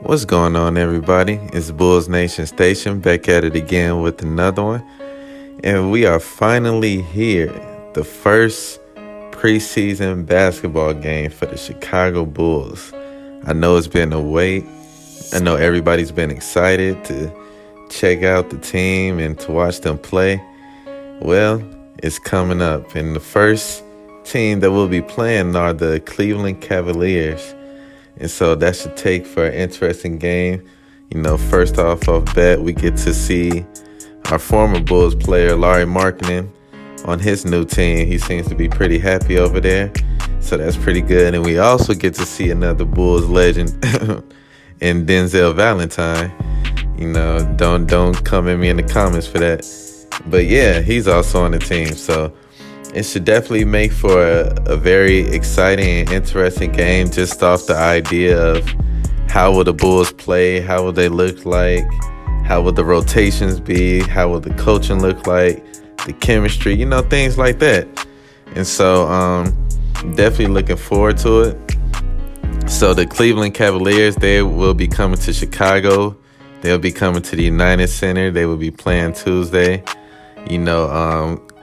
What's going on, everybody? It's Bulls Nation Station back at it again with another one. And we are finally here. The first preseason basketball game for the Chicago Bulls. I know it's been a wait. I know everybody's been excited to check out the team and to watch them play. Well, it's coming up. And the first team that we'll be playing are the Cleveland Cavaliers. And so that should take for an interesting game. First off bat, we get to see our former Bulls player, Larry Markkinen, on his new team. He seems to be pretty happy over there. So that's pretty good. And we also get to see another Bulls legend in Denzel Valentine. Don't come at me in the comments for that. But yeah, he's also on the team. So it should definitely make for a very exciting and interesting game, just off the idea of how will the Bulls play, how will they look like, how will the rotations be, how will the coaching look like, the chemistry, things like that. And so definitely looking forward to it. So the Cleveland Cavaliers, they will be coming to Chicago. They'll be coming to the United Center. They will be playing Tuesday.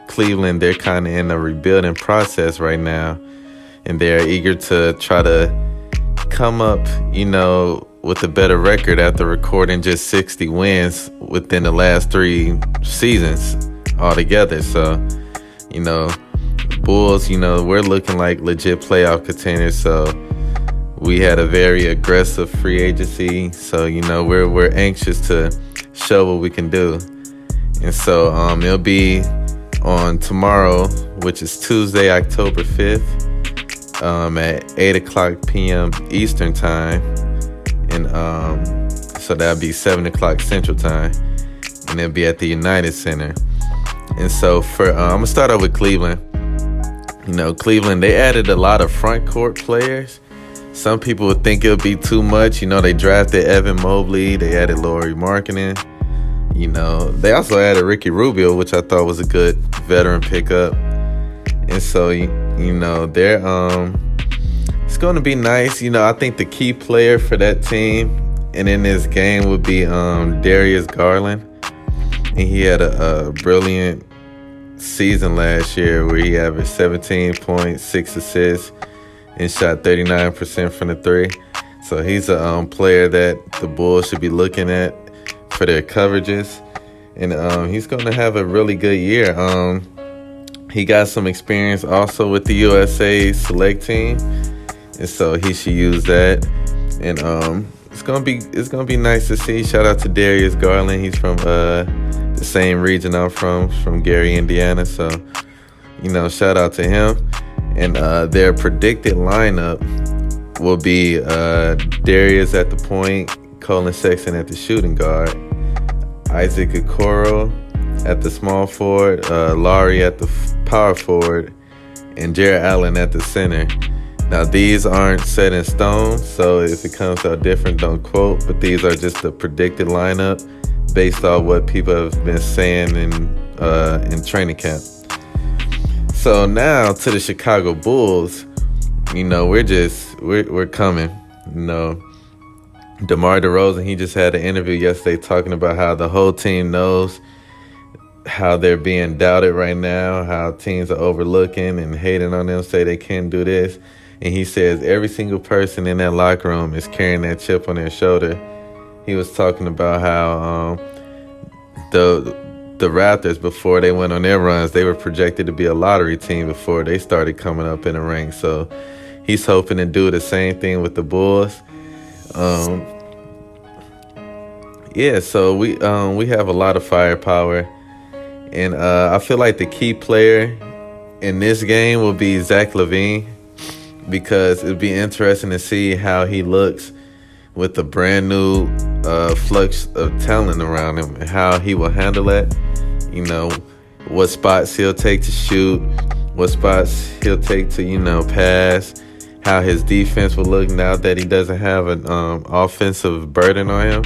Cleveland, they're kind of in a rebuilding process right now, and they're eager to try to come up, with a better record after recording just 60 wins within the last 3 seasons altogether. So, Bulls, we're looking like legit playoff contenders. So we had a very aggressive free agency. So, we're anxious to show what we can do. And so it'll be on tomorrow, which is Tuesday, October 5th, at 8 o'clock p.m. Eastern Time. And so that'll be 7 o'clock Central Time. And it'll be at the United Center. And so I'm going to start off with Cleveland. Cleveland, they added a lot of front court players. Some people would think it'll be too much. They drafted Evan Mobley. They added Lauri Markkinen. They also added Ricky Rubio, which I thought was a good veteran pickup. And so, they're it's going to be nice. I think the key player for that team and in this game would be Darius Garland. And he had a brilliant season last year where he averaged 17 points, 6 assists, and shot 39% from the three. So he's a player that the Bulls should be looking at for their coverages, and he's going to have a really good year. He got some experience also with the USA select team, and so he should use that. And it's gonna be nice to see. Shout out to Darius Garland. He's from the same region I'm from Gary, Indiana. So shout out to him. And their predicted lineup will be Darius at the point, Colin Sexton at the shooting guard, Isaac Okoro at the small forward, Laurie at the power forward, and Jarrett Allen at the center. Now, these aren't set in stone, so if it comes out different, don't quote, but these are just the predicted lineup based on what people have been saying in training camp. So now to the Chicago Bulls, we're coming, DeMar DeRozan, he just had an interview yesterday talking about how the whole team knows how they're being doubted right now, how teams are overlooking and hating on them, say they can't do this. And he says every single person in that locker room is carrying that chip on their shoulder. He was talking about how the Raptors, before they went on their runs, they were projected to be a lottery team before they started coming up in the ranks. So he's hoping to do the same thing with the Bulls. So we have a lot of firepower, and I feel like the key player in this game will be Zach LaVine, because it'd be interesting to see how he looks with the brand new flux of talent around him, and how he will handle it. What spots he'll take to shoot, what spots he'll take to pass, how his defense will look now that he doesn't have an offensive burden on him.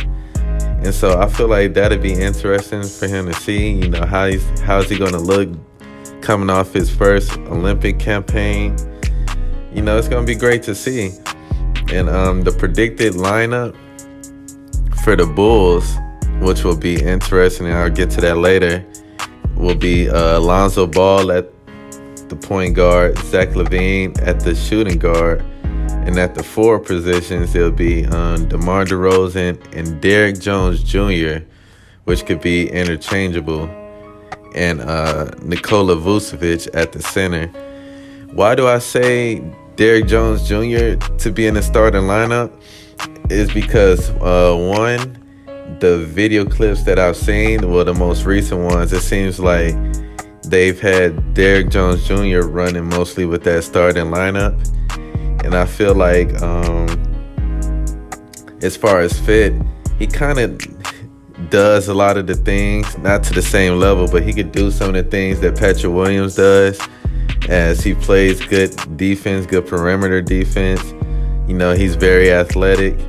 And so I feel like that'd be interesting for him to see, how's he going to look coming off his first Olympic campaign. It's going to be great to see. And the predicted lineup, For the Bulls, which will be interesting, and I'll get to that later, will be Alonzo Ball at the point guard, Zach LaVine at the shooting guard, and at the forward positions, it'll be DeMar DeRozan and Derrick Jones Jr., which could be interchangeable, and Nikola Vucevic at the center. Why do I say Derrick Jones Jr. to be in the starting lineup? Is because, one, the video clips that I've seen, well, the most recent ones, it seems like they've had Derrick Jones Jr. running mostly with that starting lineup. And I feel like as far as fit, he kind of does a lot of the things, not to the same level, but he could do some of the things that Patrick Williams does, as he plays good defense, good perimeter defense. You know, he's very athletic.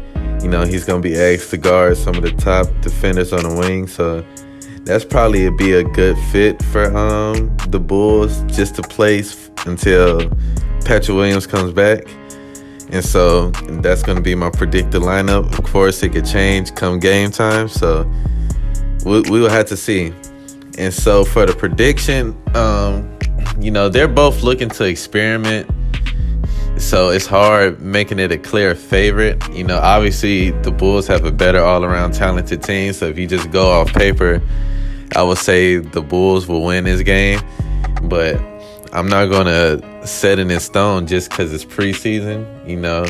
You know, he's going to be asked to guard some of the top defenders on the wing. So that's probably be a good fit for the Bulls, just to place until Patrick Williams comes back. And so that's going to be my predicted lineup. Of course, it could change come game time. So we will have to see. And so for the prediction, you know, they're both looking to experiment. So it's hard making it a clear favorite. You know, obviously the Bulls have a better all-around talented team. So if you just go off paper, I would say the Bulls will win this game. But I'm not going to set it in stone just because it's preseason. You know,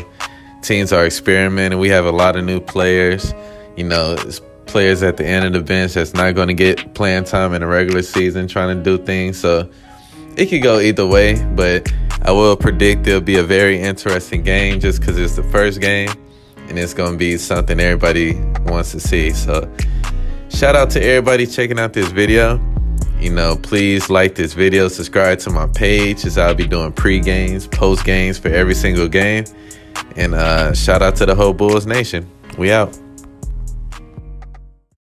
teams are experimenting. We have a lot of new players. You know, it's players at the end of the bench that's not going to get playing time in the regular season trying to do things. So it could go either way, but I will predict it'll be a very interesting game just because it's the first game and it's going to be something everybody wants to see. So shout out to everybody checking out this video. You know, please like this video, subscribe to my page, as I'll be doing pre-games, post-games for every single game. And shout out to the whole Bulls Nation. We out.